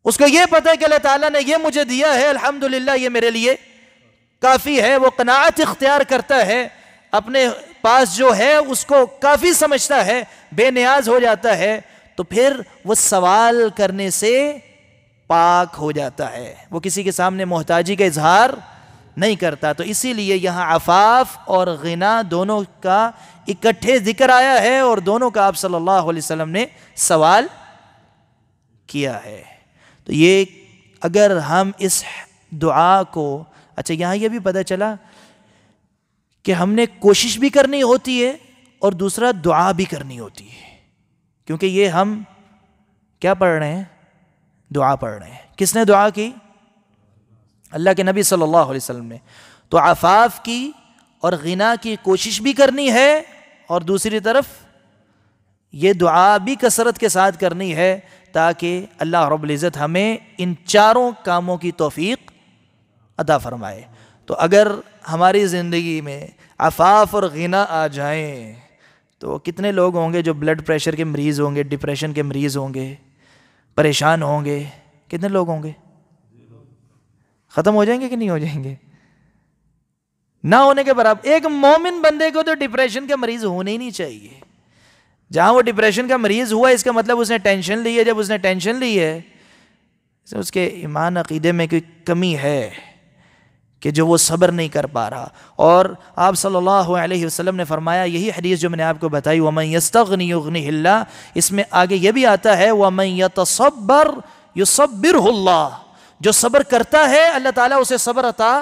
اس کو یہ پتہ ہے کہ اللہ تعالیٰ نے یہ مجھے دیا ہے, الحمدللہ یہ میرے لیے کافی ہے. وہ قناعت اختیار کرتا ہے, اپنے پاس جو ہے اس کو کافی سمجھتا ہے, بے نیاز ہو جاتا ہے. تو پھر وہ سوال کرنے سے پاک ہو جاتا ہے, وہ کسی کے سامنے محتاجی کا اظہار نہیں کرتا. تو اسی لیے یہاں عفاف اور غنا دونوں کا اکٹھے ذکر آیا ہے, اور دونوں کا آپ صلی اللہ علیہ وسلم نے سوال کیا ہے. تو یہ اگر ہم اس دعا کو, اچھا یہاں یہ بھی پتہ چلا کہ ہم نے کوشش بھی کرنی ہوتی ہے اور دوسرا دعا بھی کرنی ہوتی ہے, کیونکہ یہ ہم کیا پڑھ رہے ہیں؟ دعا پڑھ رہے ہیں. کس نے دعا کی؟ اللہ کے نبی صلی اللہ علیہ وسلم نے. تو عفاف کی اور غنا کی کوشش بھی کرنی ہے, اور دوسری طرف یہ دعا بھی کثرت کے ساتھ کرنی ہے تاکہ اللہ رب العزت ہمیں ان چاروں کاموں کی توفیق عطا فرمائے. تو اگر ہماری زندگی میں عفاف اور غنا آ جائیں تو کتنے لوگ ہوں گے جو بلڈ پریشر کے مریض ہوں گے, ڈپریشن کے مریض ہوں گے, پریشان ہوں گے. کتنے لوگ ہوں گے؟ ختم ہو جائیں گے کہ نہیں ہو جائیں گے؟ نہ ہونے کے برابر. ایک مومن بندے کو تو ڈپریشن کا مریض ہونا ہی نہیں چاہیے. جہاں وہ ڈپریشن کا مریض ہوا اس کا مطلب اس نے ٹینشن لی ہے. جب اس نے ٹینشن لی ہے اس کے ایمان عقیدے میں کوئی کمی ہے کہ جو وہ صبر نہیں کر پا رہا. اور آپ صلی اللہ علیہ وسلم نے فرمایا, یہی حدیث جو میں نے آپ کو بتائی, وَمَن يَسْتَغْنِ يُغْنِهِ اللَّهُ, اس میں آگے یہ بھی آتا ہے وَمَن يَتَصَبَّرْ يُصَبِّرْهُ اللَّهُ, جو صبر کرتا ہے اللہ تعالیٰ اسے صبر عطا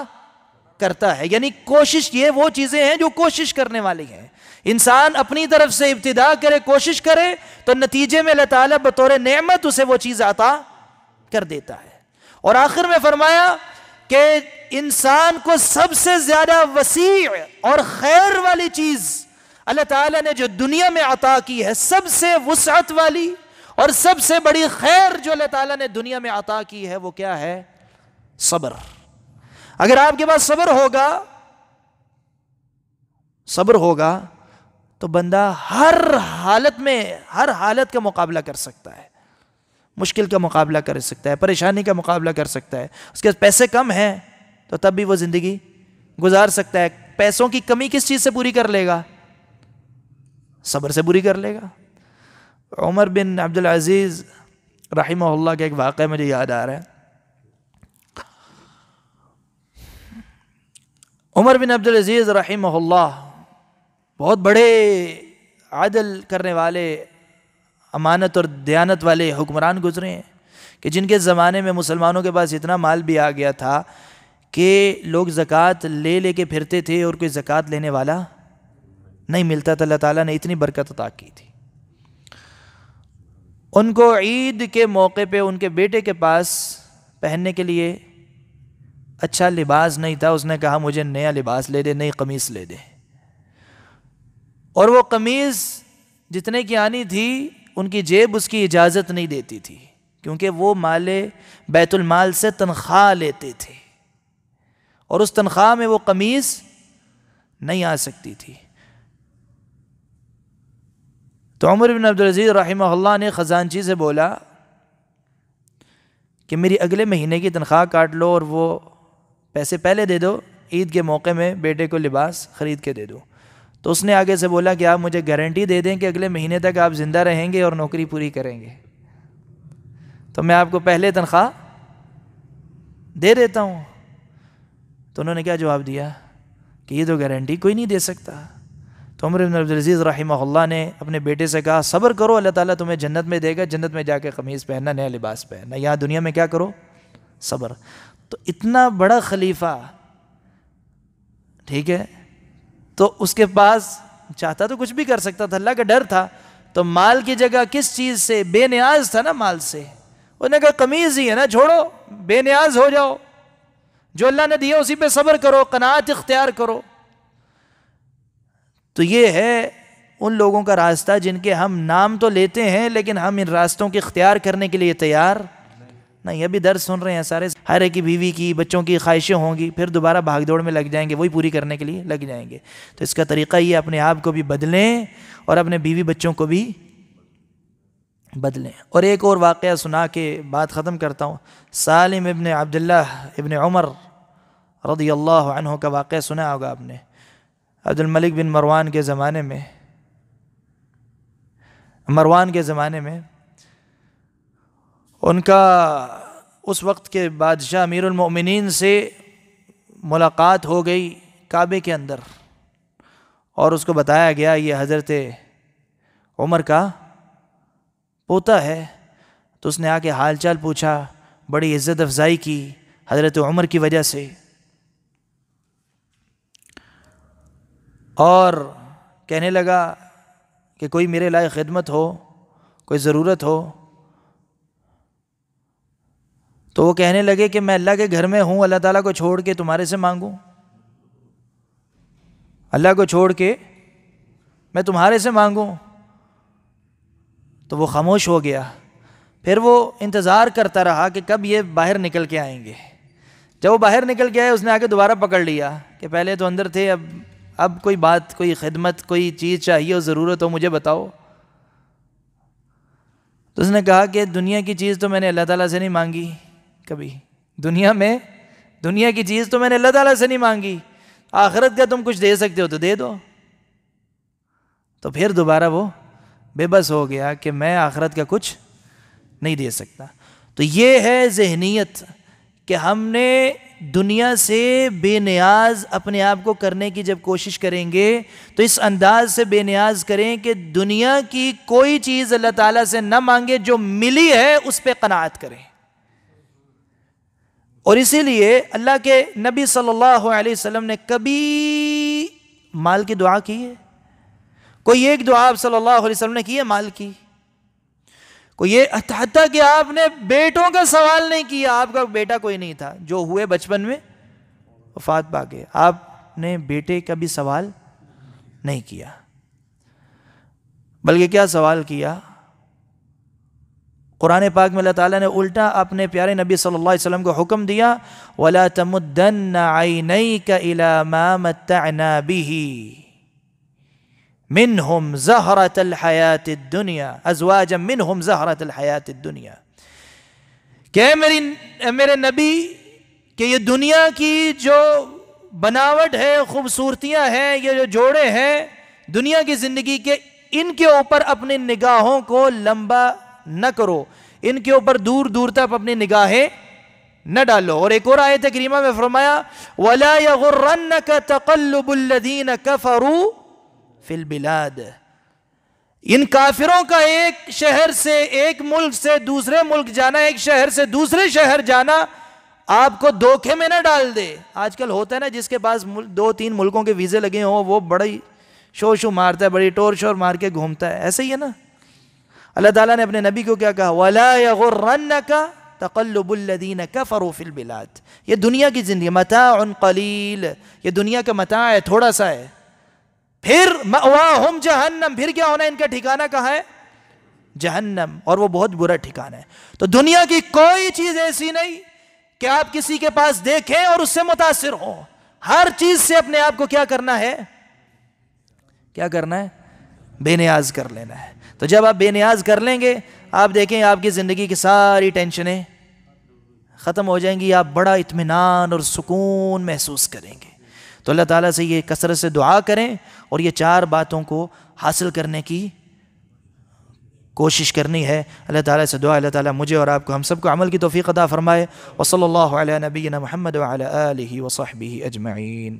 کرتا ہے. یعنی کوشش, یہ وہ چیزیں ہیں جو کوشش کرنے والی ہیں. انسان اپنی طرف سے ابتدا کرے, کوشش کرے, تو نتیجے میں اللہ تعالیٰ بطور نعمت اسے وہ چیز عطا کر دیتا ہے. اور آخر میں فرمایا کہ انسان کو سب سے زیادہ وسیع اور خیر والی چیز اللہ تعالیٰ نے جو دنیا میں عطا کی ہے, سب سے وسعت والی اور سب سے بڑی خیر جو اللہ تعالیٰ نے دنیا میں عطا کی ہے وہ کیا ہے؟ صبر. اگر آپ کے پاس صبر ہوگا تو بندہ ہر حالت کا مقابلہ کر سکتا ہے, مشکل کا مقابلہ کر سکتا ہے, پریشانی کا مقابلہ کر سکتا ہے. اس کے پیسے کم ہیں تو تب بھی وہ زندگی گزار سکتا ہے. پیسوں کی کمی کس چیز سے پوری کر لے گا؟ صبر سے پوری کر لے گا. عمر بن عبدالعزیز رحمہ اللہ کا ایک واقعہ مجھے یاد آ رہا ہے. عمر بن عبدالعزیز رحمہ اللہ بہت بڑے عدل کرنے والے, امانت اور دیانت والے حکمران گزرے ہیں کہ جن کے زمانے میں مسلمانوں کے پاس اتنا مال بھی آ گیا تھا کہ لوگ زکوٰۃ لے کے پھرتے تھے اور کوئی زکوٰۃ لینے والا نہیں ملتا تھا. اللہ تعالیٰ نے اتنی برکت عطا کی تھی. ان کو عید کے موقع پہ ان کے بیٹے کے پاس پہننے کے لیے اچھا لباس نہیں تھا. اس نے کہا مجھے نیا لباس لے دے, نئی قمیص لے دے. اور وہ قمیص جتنے کی آنی تھی ان کی جیب اس کی اجازت نہیں دیتی تھی, کیونکہ وہ مال بیت المال سے تنخواہ لیتے تھے اور اس تنخواہ میں وہ قمیص نہیں آ سکتی تھی. تو عمر بن عبدالعزیز رحمہ اللہ نے خزانچی سے بولا کہ میری اگلے مہینے کی تنخواہ کاٹ لو اور وہ پیسے پہلے دے دو, عید کے موقع میں بیٹے کو لباس خرید کے دے دو. تو اس نے آگے سے بولا کہ آپ مجھے گارنٹی دے دیں کہ اگلے مہینے تک آپ زندہ رہیں گے اور نوکری پوری کریں گے, تو میں آپ کو پہلے تنخواہ دے دیتا ہوں. تو انہوں نے کیا جواب دیا کہ یہ تو گارنٹی کوئی نہیں دے سکتا. تو عمر بن عبدالعزیز رحمہ اللہ نے اپنے بیٹے سے کہا صبر کرو, اللہ تعالیٰ تمہیں جنت میں دے گا, جنت میں جا کے قمیص پہننا, نیا لباس پہننا. یہاں دنیا میں کیا کرو؟ صبر. تو اتنا بڑا خلیفہ ٹھیک ہے، تو اس کے پاس چاہتا تو کچھ بھی کر سکتا تھا، اللہ کا ڈر تھا، تو مال کی جگہ کس چیز سے؟ بے نیاز تھا نا مال سے، انہوں نے کہا قمیض ہی ہے نا، چھوڑو، بے نیاز ہو جاؤ، جو اللہ نے دیا اسی پہ صبر کرو، قناعت اختیار کرو۔ تو یہ ہے ان لوگوں کا راستہ جن کے ہم نام تو لیتے ہیں لیکن ہم ان راستوں کے اختیار کرنے کے لیے تیار نہیں۔ ابھی درس سن رہے ہیں سارے، ہر ایک کی بیوی کی، بچوں کی خواہشیں ہوں گی، پھر دوبارہ بھاگ دوڑ میں لگ جائیں گے، وہی پوری کرنے کے لیے لگ جائیں گے۔ تو اس کا طریقہ یہ اپنے آپ کو بھی بدلیں اور اپنے بیوی بچوں کو بھی بدلیں۔ اور ایک اور واقعہ سنا کے بات ختم کرتا ہوں۔ سالم ابن عبداللہ ابن عمر رضی اللہ عنہ کا واقعہ سنا ہوگا آپ نے، عبد الملک بن مروان کے زمانے میں، ان کا اس وقت کے بادشاہ امیر المؤمنین سے ملاقات ہو گئی کعبے کے اندر، اور اس کو بتایا گیا یہ حضرت عمر کا پوتا ہے۔ تو اس نے آ کے حال چال پوچھا، بڑی عزت افزائی کی حضرت عمر کی وجہ سے، اور کہنے لگا کہ کوئی میرے لائق خدمت ہو، کوئی ضرورت ہو۔ تو وہ کہنے لگے کہ میں اللہ کے گھر میں ہوں، اللہ تعالیٰ کو چھوڑ کے تمہارے سے مانگوں؟ اللہ کو چھوڑ کے میں تمہارے سے مانگوں؟ تو وہ خاموش ہو گیا۔ پھر وہ انتظار کرتا رہا کہ کب یہ باہر نکل کے آئیں گے۔ جب وہ باہر نکل کے آئے، اس نے آ کے دوبارہ پکڑ لیا کہ پہلے تو اندر تھے، اب کوئی بات، کوئی خدمت، کوئی چیز چاہیے اور ضرورت ہو مجھے بتاؤ۔ تو اس نے کہا کہ دنیا کی چیز تو میں نے اللہ تعالیٰ سے نہیں مانگی کبھی، دنیا کی چیز تو میں نے اللہ تعالیٰ سے نہیں مانگی، آخرت کا تم کچھ دے سکتے ہو تو دے دو۔ تو پھر دوبارہ وہ بے بس ہو گیا کہ میں آخرت کا کچھ نہیں دے سکتا۔ تو یہ ہے ذہنیت کہ ہم نے دنیا سے بے نیاز اپنے آپ کو کرنے کی جب کوشش کریں گے تو اس انداز سے بے نیاز کریں کہ دنیا کی کوئی چیز اللہ تعالیٰ سے نہ مانگے، جو ملی ہے اس پہ قناعت کریں۔ اور اسی لیے اللہ کے نبی صلی اللہ علیہ وسلم نے کبھی مال کی دعا کی ہے؟ کوئی ایک دعا آپ صلی اللہ علیہ وسلم نے کی ہے مال کی؟ کوئی یہ حتیٰ کہ آپ نے بیٹوں کا سوال نہیں کیا، آپ کا بیٹا کوئی نہیں تھا، جو ہوئے بچپن میں وفات پا گئے، آپ نے بیٹے کا بھی سوال نہیں کیا، بلکہ کیا سوال کیا؟ قرآن پاک میں اللہ تعالیٰ نے الٹا اپنے پیارے نبی صلی اللہ علیہ وسلم کو حکم دیا وَلَا تَمُدَّنَّ عَيْنَيْكَ إِلَى مَا مَتَّعْنَا بِهِ منہم زہرۃ الحیات الدنیا ازواجا منہم زہرۃ الحیات الدنیا، کہ میرے نبی کہ یہ دنیا کی جو بناوٹ ہے، خوبصورتیاں ہیں، یہ جو جوڑے ہیں دنیا کی زندگی کے، ان کے اوپر اپنی نگاہوں کو لمبا نہ کرو، ان کے اوپر دور دور تک اپنی نگاہیں نہ ڈالو۔ اور ایک اور آیت کریمہ میں فرمایا وَلَا يَغُرَّنَّكَ تَقَلُّبُ الَّذِينَ كَفَرُوا فی البلاد، ان کافروں کا ایک شہر سے، ایک ملک سے دوسرے ملک جانا، ایک شہر سے دوسرے شہر جانا آپ کو دھوکے میں نہ ڈال دے۔ آج کل ہوتا ہے نا، جس کے پاس 2-3 ملکوں کے ویزے لگے ہوں وہ بڑی شو مارتا ہے، بڑی ٹور شور مار کے گھومتا ہے، ایسے ہی ہے نا۔ اللہ تعالیٰ نے اپنے نبی کو کیا کہا وَلَا يَغُرَّنَّكَ تَقَلُّبُ الَّذِينَ كَفَرُوا فِي الْبِلَادِ، یہ دنیا کی زندگی متاع قلیل، یہ دنیا کا متاع ہے، تھوڑا سا ہے۔ پھر مأواہم جہنم، پھر کیا ہونا ہے، ان کا ٹھکانہ کہاں ہے؟ جہنم، اور وہ بہت برا ٹھکانہ ہے۔ تو دنیا کی کوئی چیز ایسی نہیں کہ آپ کسی کے پاس دیکھیں اور اس سے متاثر ہوں، ہر چیز سے اپنے آپ کو کیا کرنا ہے؟ کیا کرنا ہے؟ بے نیاز کر لینا ہے۔ تو جب آپ بے نیاز کر لیں گے، آپ دیکھیں آپ کی زندگی کی ساری ٹینشنیں ختم ہو جائیں گی، آپ بڑا اطمینان اور سکون محسوس کریں گے۔ تو اللہ تعالیٰ سے یہ کثرت سے دعا کریں اور یہ 4 باتوں کو حاصل کرنے کی کوشش کرنی ہے۔ اللہ تعالیٰ سے دعا اللہ تعالیٰ مجھے اور آپ کو، ہم سب کو عمل کی توفیق عطا فرمائے۔ وصلی اللہ علی نبینا محمد وعلی آلہ وصحبہ اجمعین۔